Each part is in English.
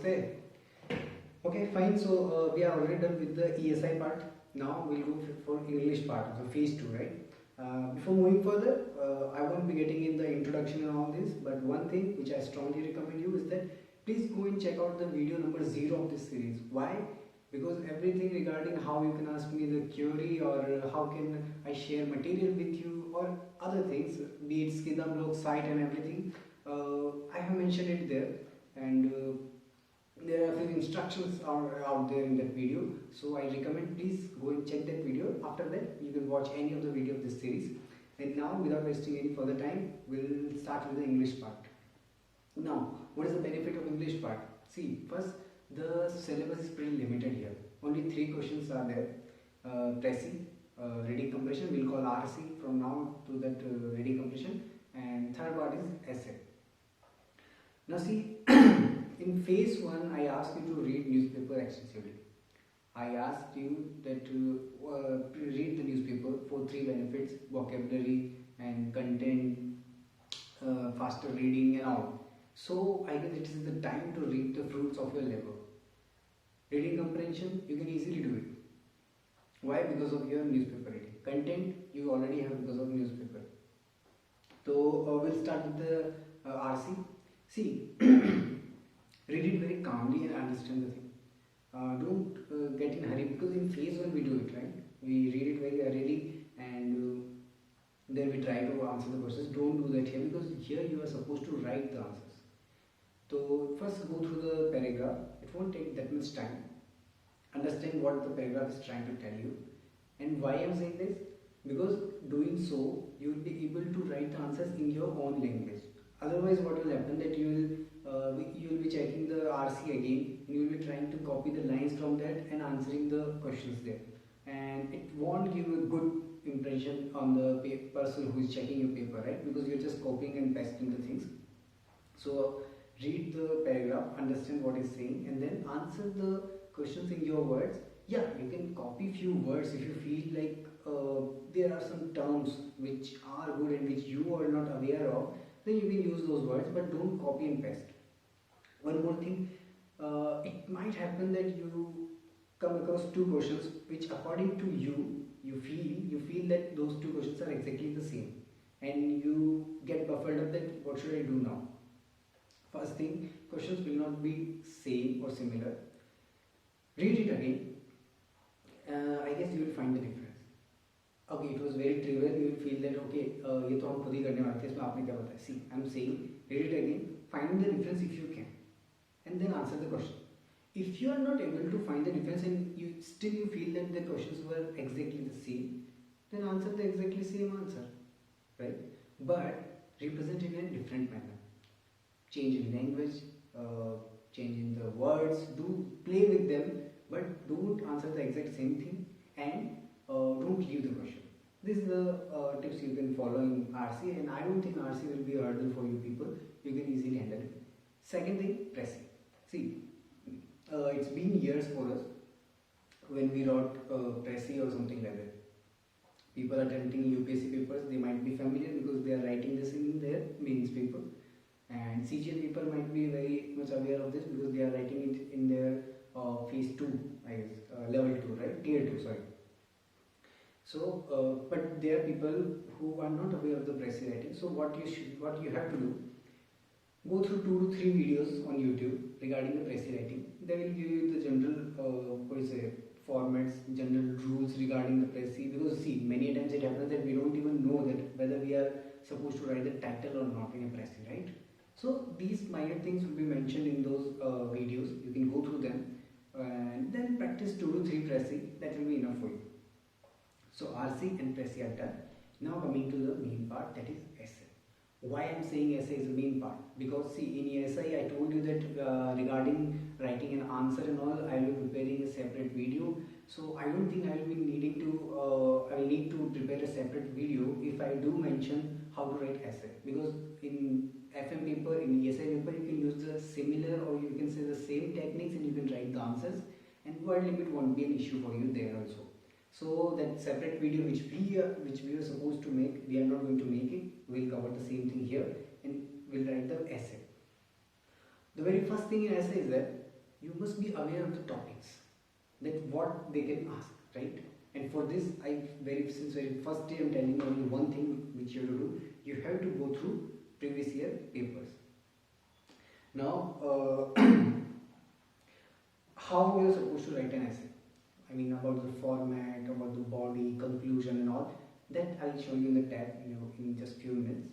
Namaste. Okay, fine. So we are already done with the ESI part. Now we'll go for English part, so phase 2, right? Before moving further, I won't be getting in the introduction and all this, but one thing which I strongly recommend you is that please go and check out the video number 0 of this series. Why? Because everything regarding how you can ask me the query or how can I share material with you or other things, be it Skida blog site and everything, I have mentioned it there, and there are a few instructions are out there in that video. So I recommend please go and check that video. After that you can watch any of the video of this series. And now, without wasting any further time, we'll start with the English part. Now, what is the benefit of English part? See, first, the syllabus is pretty limited here. Only 3 questions are there. Pressy, reading comprehension, we'll call RC from now to that reading comprehension, and third part is essay. Now see, in phase 1, I asked you to read newspaper extensively. I asked you that to read the newspaper for 3 benefits: vocabulary and content, faster reading and all. So I guess it is the time to reap the fruits of your labor. Reading comprehension, you can easily do it. Why? Because of your newspaper reading. Content, you already have because of newspaper. So we'll start with the RC. See, read it very calmly and understand the thing. Don't get in a hurry, because in phase 1 we do it, right? We read it very early and then we try to answer the questions. Don't do that here, because here you are supposed to write the answers. So first go through the paragraph. It won't take that much time. Understand what the paragraph is trying to tell you. And why I am saying this? Because doing so, you will be able to write the answers in your own language. Otherwise, what will happen that you will be checking the RC again, and you will be trying to copy the lines from that and answering the questions there, and it won't give a good impression on the person who is checking your paper, right? Because you're just copying and pasting the things. So read the paragraph, understand what it's saying, and then answer the questions in your words. Yeah, you can copy few words if you feel like there are some terms which are good and which you are not aware of. Then you can use those words, but don't copy and paste. One more thing, it might happen that you come across 2 questions which, according to you feel that those 2 questions are exactly the same, and you get buffered up that what should I do now. First thing, questions will not be same or similar. Read it again. I guess you will find the difference. Okay, it was very trivial. You will feel that okay, ये तो हम खुद ही करने वाले थे, इसमें आपने क्या बताया? See, I am saying, read it again, find the difference if you can, and then answer the question. If you are not able to find the difference and you feel that the questions were exactly the same, then answer the exactly same answer, right? But represent it in a different manner. Change in language, change in the words. Do play with them, but don't answer the exact same thing, and don't leave the question. This is the tips you can follow in RC, and I don't think RC will be a hurdle for you people. You can easily handle it. Second thing, pressing. See, it's been years for us when we wrote pressy or something like that. People attempting UPSC papers, they might be familiar because they are writing this in their mains paper, and CGL people might be very much aware of this because they are writing it in their phase 2, I guess, level 2, right? Tier 2, sorry. So, but there are people who are not aware of the pressy writing. So what you have to do, go through 2 to 3 videos on YouTube regarding the pressy writing. They will give you the general formats, general rules regarding the pressy. Because see, many times it happens that we don't even know that whether we are supposed to write the title or not in a pressy, right? So these minor things will be mentioned in those videos. You can go through them and then practice 2 to 3 pressy. That will be enough for you. So RC and pressy are done. Now coming to the main part, that is essay. Why I am saying essay is the main part? Because see, in essay I told you that regarding writing an answer and all, I will be preparing a separate video. So I don't think I will be needing to, I will need to prepare a separate video if I do mention how to write essay. Because in FM paper, in essay paper, you can use the similar, or you can say the same techniques, and you can write the answers, and word limit won't be an issue for you there also. So that separate video which we were supposed to make, we are not going to make it. We'll cover the same thing here, and we'll write the essay. The very first thing in essay is that you must be aware of the topics, that what they can ask, right? And for this, since very first day I'm telling you only one thing which you have to do. You have to go through previous year papers. Now, how we are supposed to write an essay? I mean, about the format, about the body, conclusion, and all that I'll show you in the tab, in just few minutes.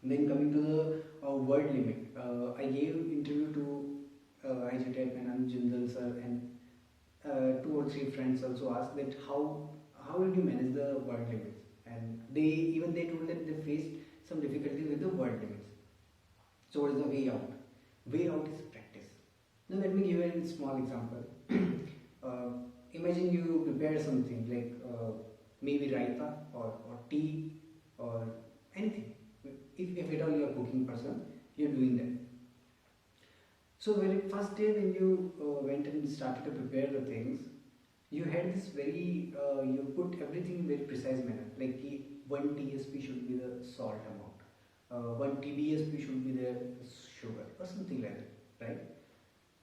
And then coming to the word limit, I gave interview to IGTEP and Anjindal sir, and 2 or 3 friends also asked that how did you manage the word limits, and they told that they faced some difficulty with the word limits. So what is the way out? Way out is practice. Now let me give you a small example. Imagine you prepare something like maybe raita or tea or anything. If at all you are a cooking person, you are doing that. So first day when you went and started to prepare the things, you had this you put everything in very precise manner. Like 1 TSP should be the salt amount, 1 TBSP should be the sugar or something like that, right?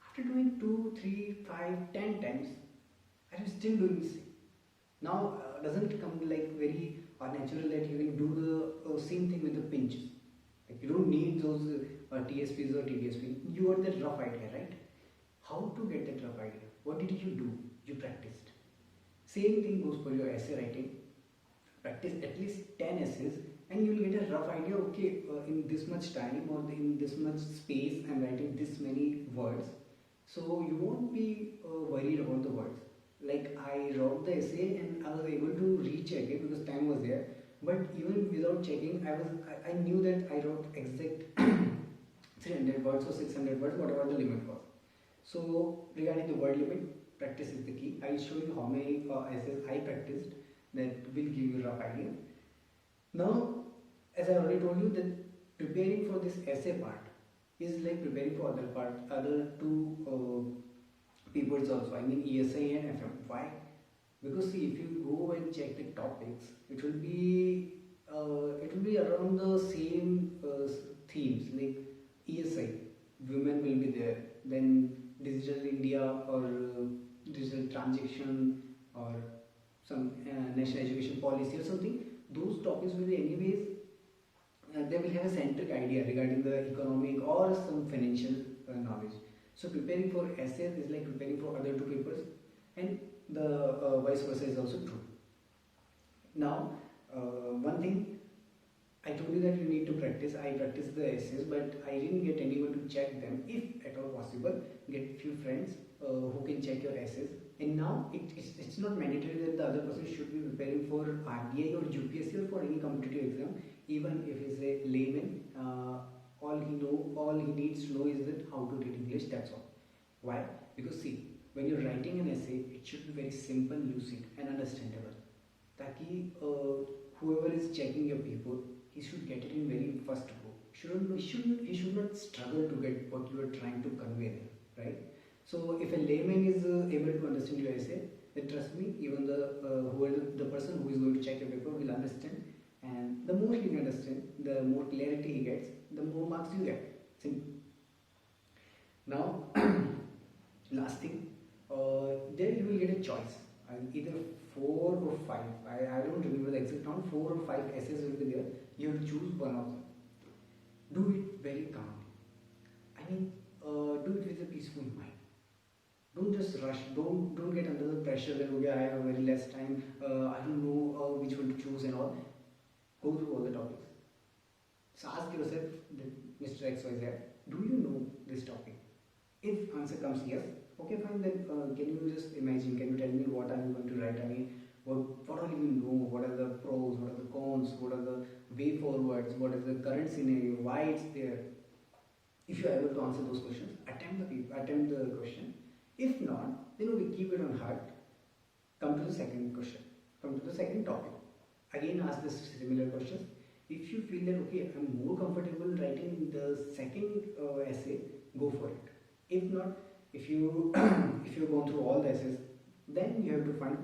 After doing 2, 3, 5, 10 times, I am still doing the same. Now, doesn't it come like very natural that you can do the same thing with the pinches? Like you don't need those TSPs or TBSP. You got that rough idea, right? How to get that rough idea? What did you do? You practiced. Same thing goes for your essay writing. Practice at least 10 essays and you will get a rough idea. Okay, in this much time or in this much space, I'm writing this many words. So you won't be worried about the words. Like I wrote the essay and I was able to recheck it because time was there. But even without checking, I knew that I wrote exact 300 words or 600 words, whatever the limit was. So regarding the word limit, practice is the key. I will show you how many essays I practiced. That will give you a rough idea. Now, as I already told you, that preparing for this essay part is like preparing for other 2 papers also. I mean ESI and FM. Why? Because see, if you go and check the topics, it will be around the same themes. Like ESI, women will be there. Then digital India or digital transaction or some national education policy or something. Those topics will be anyways. They will have a centric idea regarding the economic or some financial knowledge. So preparing for essays is like preparing for other 2 papers, and the vice versa is also true. Now, one thing I told you that you need to practice. I practiced the essays, but I didn't get anyone to check them. If at all possible, get few friends who can check your essays. And now it's not mandatory that the other person should be preparing for RBI or UPSC or for any competitive exam. Even if he's a layman, all he needs to know is that how to read English. That's all. Why? Because see, when you're writing an essay, it should be very simple, lucid, and understandable. Taki whoever is checking your paper, he should get it in very first go. He should not struggle to get what you are trying to convey there, right? So if a layman is able to understand your essay, then trust me, even the person who is going to check your paper will understand. And the more he understands, the more clarity he gets, the more marks you get. Simple. Now, last thing, there you will get a choice. Either 4 or 5. I don't remember the exact count. 4 or 5 essays will be there. You have to choose one of them. Do it very calmly. I mean, do it with a peaceful mind. Don't just rush. Don't get under the pressure that okay, I have very less time. I don't know which one to choose and all. Go through all the topics. So ask yourself, Mr. XYZ, do you know this topic? If answer comes yes, okay fine, then can you just imagine, can you tell me what are you going to write? I mean, what all you know, what are the pros, what are the cons, what are the way forwards, what is the current scenario, why it's there. If you are able to answer those questions, attempt the question. If not, then we keep it on heart. Come to the second question. Come to the second topic. Again ask the similar questions. If you feel that okay, I'm more comfortable writing the second essay, go for it. If not, if you if you've gone through all the essays, then you have to find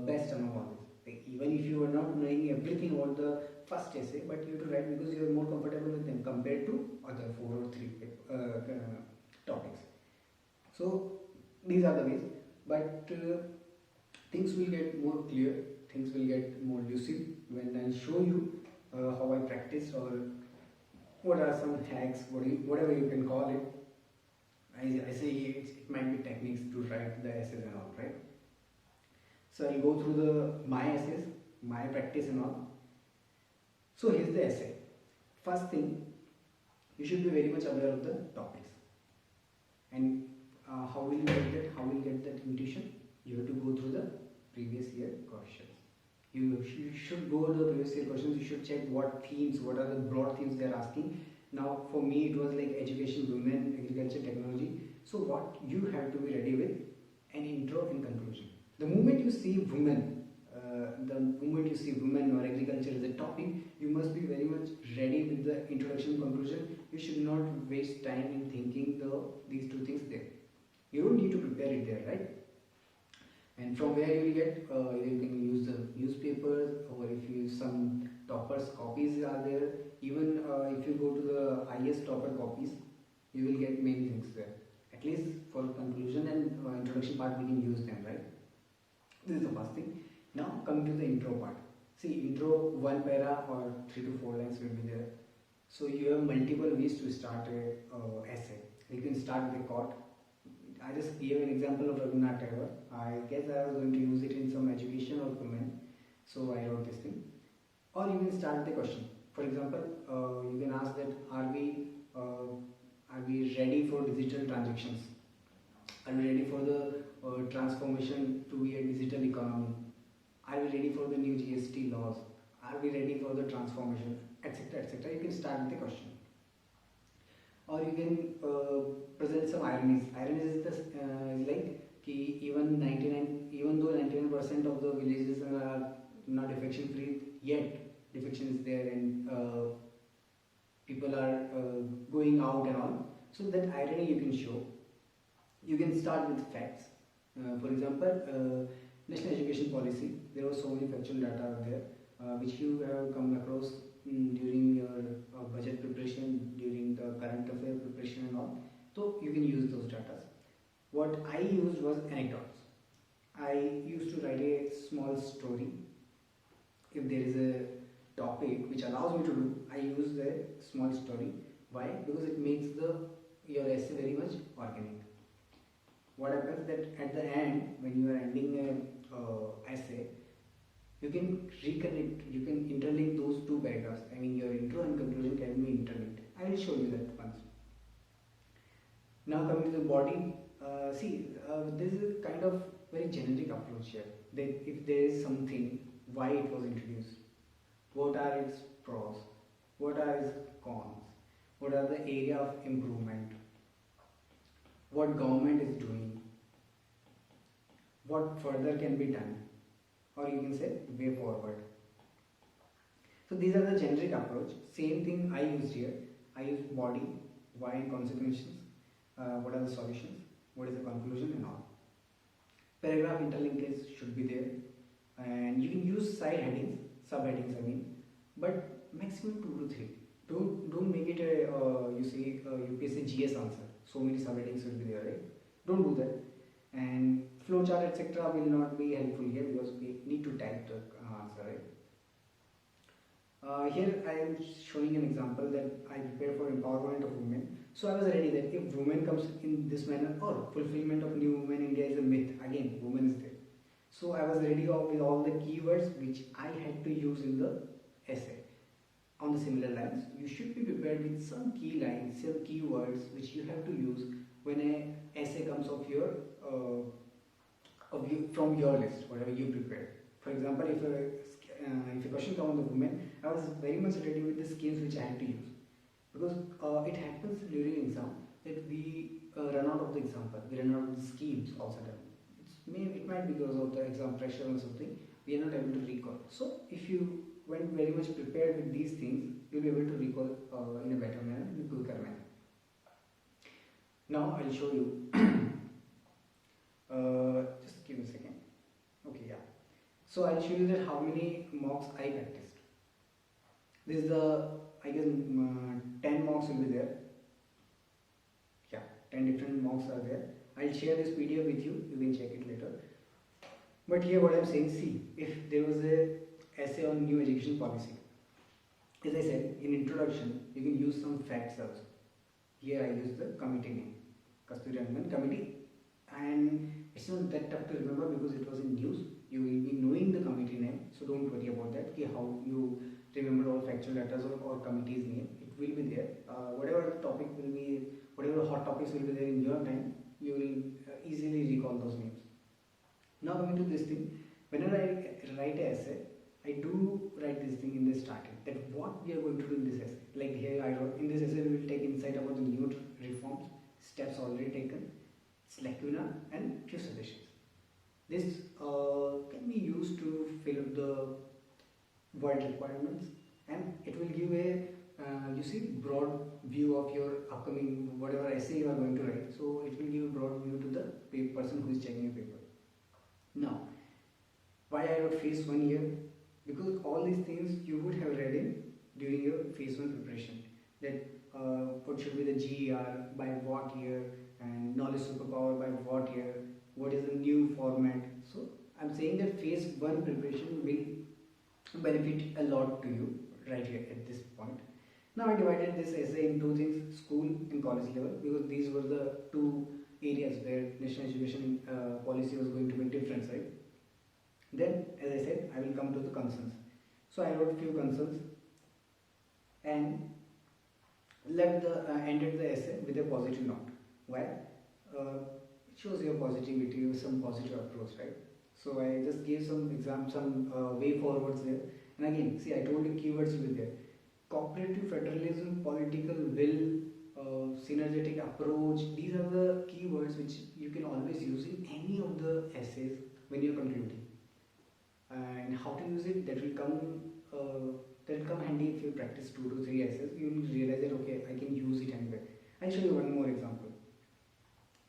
best among all this. Like, even if you are not knowing everything about the first essay, but you have to write because you are more comfortable with them compared to other 4 or 3 topics. So these are the ways, but things will get more clear, things will get more lucid when I show you how I practice, or what are some hacks, whatever you can call it. I say it might be techniques to write the essays and all, right? So I'll go through my essays, my practice and all. So here's the essay. First thing, you should be very much aware of the topics. And how will you get that? How will you get that intuition? You have to go through the previous year questions. You should go to the previous year questions. You should check what themes, what are the broad themes they are asking. Now, for me, it was like education, women, agriculture, technology. So, what you have to be ready with an intro and conclusion. The moment you see women, or agriculture as a topic, you must be very much ready with the introduction and conclusion. You should not waste time in thinking these two things there. You don't need to prepare it there, right? And from where you will get, you can use the newspapers, or if you some toppers copies are there. Even if you go to the highest topper copies, you will get many things there. At least for conclusion and introduction part, we can use them, right? This is the first thing. Now coming to the intro part. See, intro, one para or 3 to 4 lines will be there. So you have multiple ways to start a essay. You can start with a quote. I just gave an example of Rabindranath Tagore. I guess I was going to use it in some education or comment, so I wrote this thing. Or you can start with a question. For example, you can ask that: Are we ready for digital transactions? Are we ready for the transformation to be a digital economy? Are we ready for the new GST laws? Are we ready for the transformation, etc., etc.? You can start with a question. Or you can present some ironies. Ironies is like even though 99% of the villages are not defection free, yet defection is there, and people are going out and all. So that irony you can show. You can start with facts. For example, national education policy. There were so many factual data there, which you have come across during your budget preparation, during the current affair preparation and all. So you can use those data. What I used was anecdotes. I used to write a small story. If there is a topic which allows me to do, I use a small story. Why? Because it makes your essay very much organic. What happens that at the end, when you are ending a essay, you can reconnect, you can interlink those two paragraphs. I mean, your intro and conclusion can be interlinked. I will show you that once. Now coming to the body, this is a kind of very generic approach here. That if there is something, why it was introduced, what are its pros, what are its cons, what are the area of improvement, what government is doing, what further can be done, or you can say way forward. So these are the generic approach. Same thing I used here. I used body, why and consequences, what are the solutions, what is the conclusion and all. Paragraph interlinkage should be there, and you can use side headings, subheadings I mean, but maximum 2 to 3. Don't make it a UPSC GS answer. So many subheadings will be there, right? Don't do that. And flowchart etc. will not be helpful here because we need to type the answer, right? Here I am showing an example that I prepared for empowerment of women. So I was ready that if women comes in this manner, or fulfillment of new women India is a myth, again women is there. So I was ready with all the keywords which I had to use in the essay. On the similar lines, you should be prepared with some key lines, some keywords which you have to use when an essay comes from your list, whatever you prepared. For example, if a question comes on the women, I was very much ready with the schemes which I had to use, because it happens during exam that we run out of the example, we run out of the schemes all of a sudden. It might be because of the exam pressure or something, we are not able to recall. So if you went very much prepared with these things, you'll be able to recall in a better manner, in a quicker manner. Now I'll show you. Just give me a second. Okay, yeah. So I'll show you that how many mocks I practiced. This is I guess 10 mocks will be there. Yeah, 10 different mocks are there. I'll share this PDF with you. You can check it later. But here what I'm saying, see, if there was a essay on new education policy, as I said in introduction, you can use some facts also. Here I use the committee name, Kasturi Rangan Committee, and it's not that tough to remember because it was in news. You will be knowing the committee name, so don't worry about that. Okay, how you remember all factual data or committee's name, it will be there. Whatever topic will be, whatever hot topics will be there in your time, you will easily recall those names. Now coming to this thing, whenever I write an essay, I do write this thing in the starting that what we are going to do in this essay. Like here I wrote, in this essay we will take insight about the new reforms, steps already taken, its lacuna and few suggestions. This can be used to fill up the void requirements, and it will give a broad view of your upcoming whatever essay you are going to write. So it will give a broad view to the person who is checking your paper. Now, why I wrote phase 1 here? Because all these things you would have read in during your phase 1 preparation. That what should be the GER, by what year, and knowledge superpower by what year, what is the new format. So I'm saying that phase 1 preparation will benefit a lot to you right here at this point. Now I divided this essay in two things, school and college level, because these were the two areas where national education policy was going to make difference, right? Then, as I said, I will come to the concerns. So I wrote a few concerns and ended the essay with a positive note. Why? It shows your positivity with some positive approach, right? So I just gave some way forwards there. And again, see, I told you keywords will be there. Cooperative federalism, political will, synergetic approach. These are the keywords which you can always use in any of the essays when you're concluding. And how to use it, that will come handy if you practice 2 to 3 essays. You will realize that okay, I can use it anywhere. I'll show you one more example.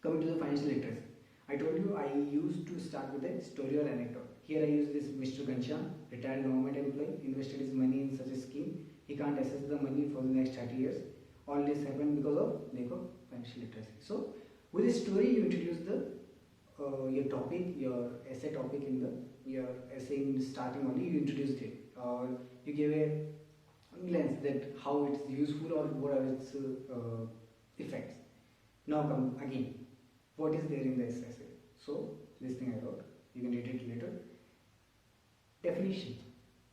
Coming to the financial literacy, I told you I used to start with a story or anecdote. Here I use this Mr. Ghanshyam, retired government employee, invested his money in such a scheme. He can't access the money for the next 30 years. All this happened because of lack of financial literacy. So with this story, you introduce your topic, your essay topic your essay in starting only. You introduced it, or you give a glance that how it's useful or what are its effects. Now come again, what is there in this essay? So this thing I wrote, you can read it later. Definition.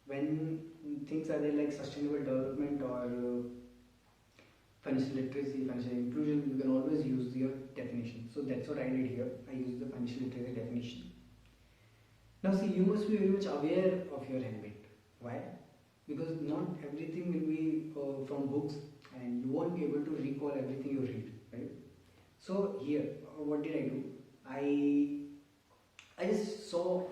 When things are there like sustainable development or financial literacy, financial inclusion, you can always use your definition. So that's what I did here. I used the financial literacy definition. Now see, you must be very much aware of your ambit. Why? Because not everything will be from books, and you won't be able to recall everything you read, right? So here, what did I do? I just saw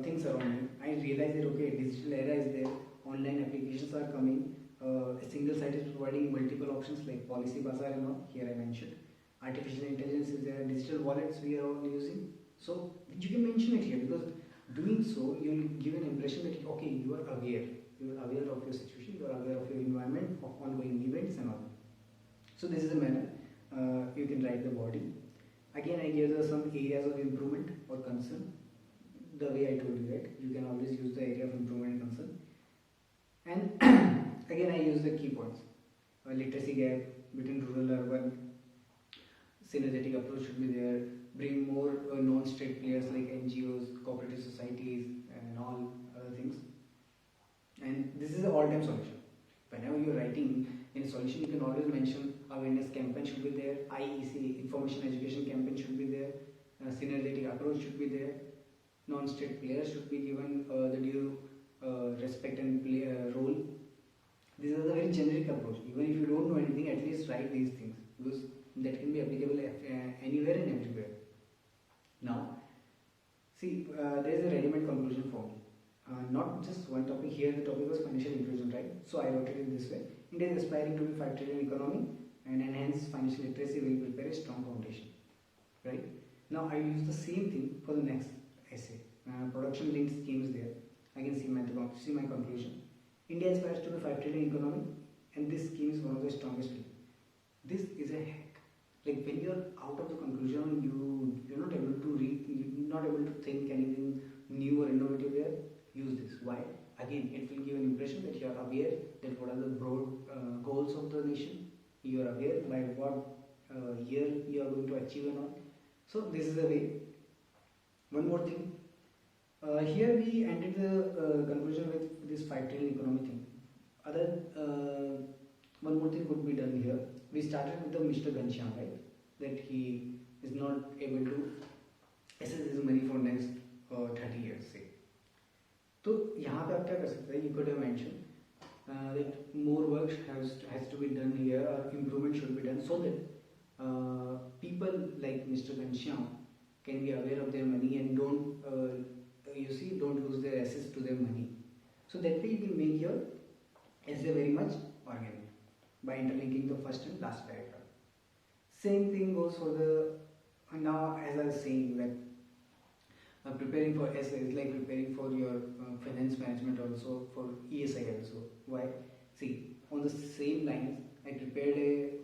things around me. I realized that okay, digital era is there, online applications are coming. A single site is providing multiple options like policy bazaar and all. Here I mentioned artificial intelligence is there, digital wallets we are all using. So you can mention it here because doing so you will give an impression that okay, you are aware. You are aware of your situation. You are aware of your environment, of ongoing events and all. So this is a manner you can write the body. Again, I gave some areas of improvement or concern. The way I told you that you can always use the area of improvement and concern. And again, I use the key points. Literacy gap between rural and urban. Synergetic approach should be there. Bring more non-state players like NGOs, cooperative societies, and all other things. And this is an all-time solution. Whenever you are writing in a solution, you can always mention awareness campaign should be there. IEC, information education campaign should be there. Synergetic approach should be there. Non-state players should be given the due respect and play role. These are the very generic approach. Even if you don't know anything, at least write these things because that can be applicable anywhere and everywhere. Now, see, there is a ready-made conclusion for me. Not just one topic. Here the topic was financial inclusion, right? So I wrote it in this way. India is aspiring to be 5 trillion economy and enhance financial literacy will prepare a strong foundation, right? Now I use the same thing for the next essay. Production linked schemes there. I can see my conclusion. India aspires to be 5 trillion economy and this scheme is one of the strongest. This is a hack. Like when you are out of the conclusion, you think anything new or innovative there, use this. Why? Again, it will give an impression that you are aware that what are the broad goals of the nation. You are aware by what year you are going to achieve and all. So this is the way. One more thing. Here we ended the conclusion with this 5 trillion economy thing. Other one more thing could be done here. We started with the Mr. Ghanshyam, right? That he is not able to assess his money for next 30 years, say. तो यहाँ पे आप क्या कर सकते हैं? You could have mentioned that more work has to be done here, or improvement should be done, so that people like Mr. Ghanshyam can be aware of their money and don't lose their access to their money. So that way you will make your essay very much organic by interlinking the first and last paragraph. Same thing goes for the now, as I was saying, that preparing for essay is like preparing for your finance management, also for ESI also. Why? See, on the same lines, I prepared a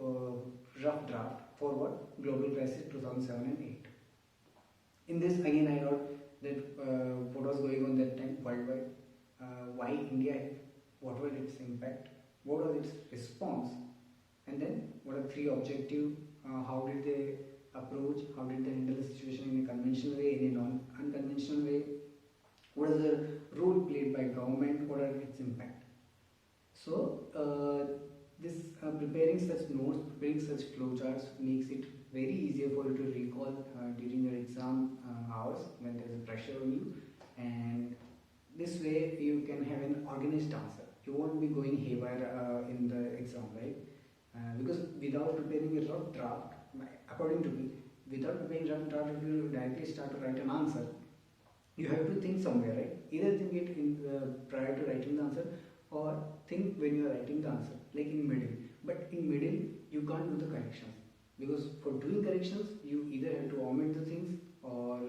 rough draft for what? Global crisis 2007 and 8. In this, again, I wrote that what was going on that time worldwide, why India, what was its impact, what was its response, and then what are 3 objectives, how did they approach, how did they handle the situation in a conventional way, in a non-unconventional way, what is the role played by government, what are its impact. So this preparing such notes, preparing such flowcharts makes it very easier for you to recall during your exam hours when there is a pressure on you, and this way you can have an organized answer. You won't be going haywire in the exam, right? Because without preparing a rough draft, according to me, without preparing rough draft, if you directly start to write an answer, you have to think somewhere, right? Either think it prior to writing the answer, or think when you are writing the answer, like in middle. But in middle, you can't do the corrections, because for doing corrections, you either have to omit the things or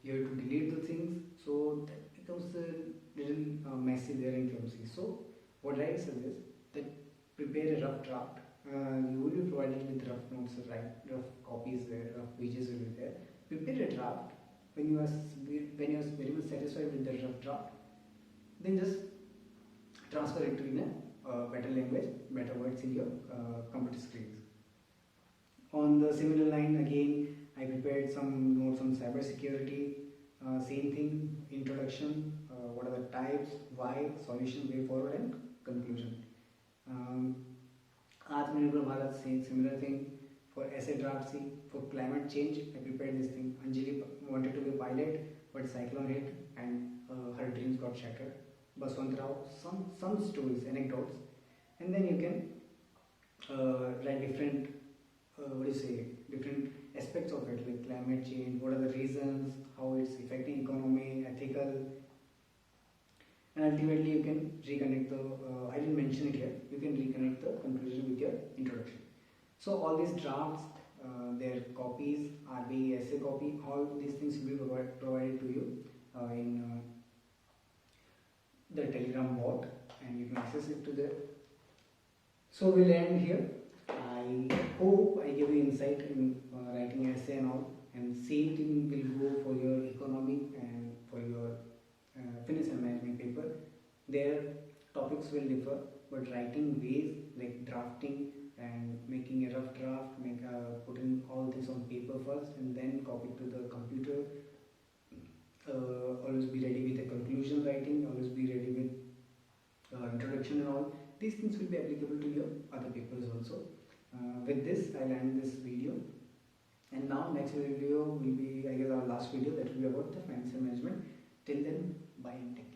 you have to delete the things. So that becomes a little messy there in clumsy. So what I suggest that prepare a rough draft. You will be provided with rough notes, right? Rough copies there, rough pages will be there. Prepare a draft. When you are very much satisfied with the rough draft, then just transfer it to in a better language, better words in your computer screens. On the similar line, again, I prepared some notes on cyber security. Same thing, introduction, what are the types, why, solution, way forward, and conclusion. Atmanirbhar Bharat, similar thing. For essay draft C, for climate change, I prepared this thing. Anjali wanted to be a pilot, but cyclone hit and her dreams got shattered. Baswant Rao, some stories, anecdotes, and then you can write different, different aspects of it, like climate change, what are the reasons, how it's affecting economy, ethical, and ultimately you can reconnect the, I didn't mention it here, you can reconnect the conclusion with your introduction. So all these drafts, their copies, RBI essay copy, all these things will be provided to you in the Telegram bot, and you can access it to there. So we'll end here. I hope I gave you insight in writing essay and all, and same thing will go for your economic and for your finance and management paper. Their topics will differ, but writing ways like drafting and making a rough draft, putting all this on paper first and then copy it to the computer. Always be ready with a conclusion writing, always be ready with introduction and all. These things will be applicable to your other papers also. With this, I'll end this video. And now next video will be, I guess, our last video that will be about the financial management. Till then, bye and take care.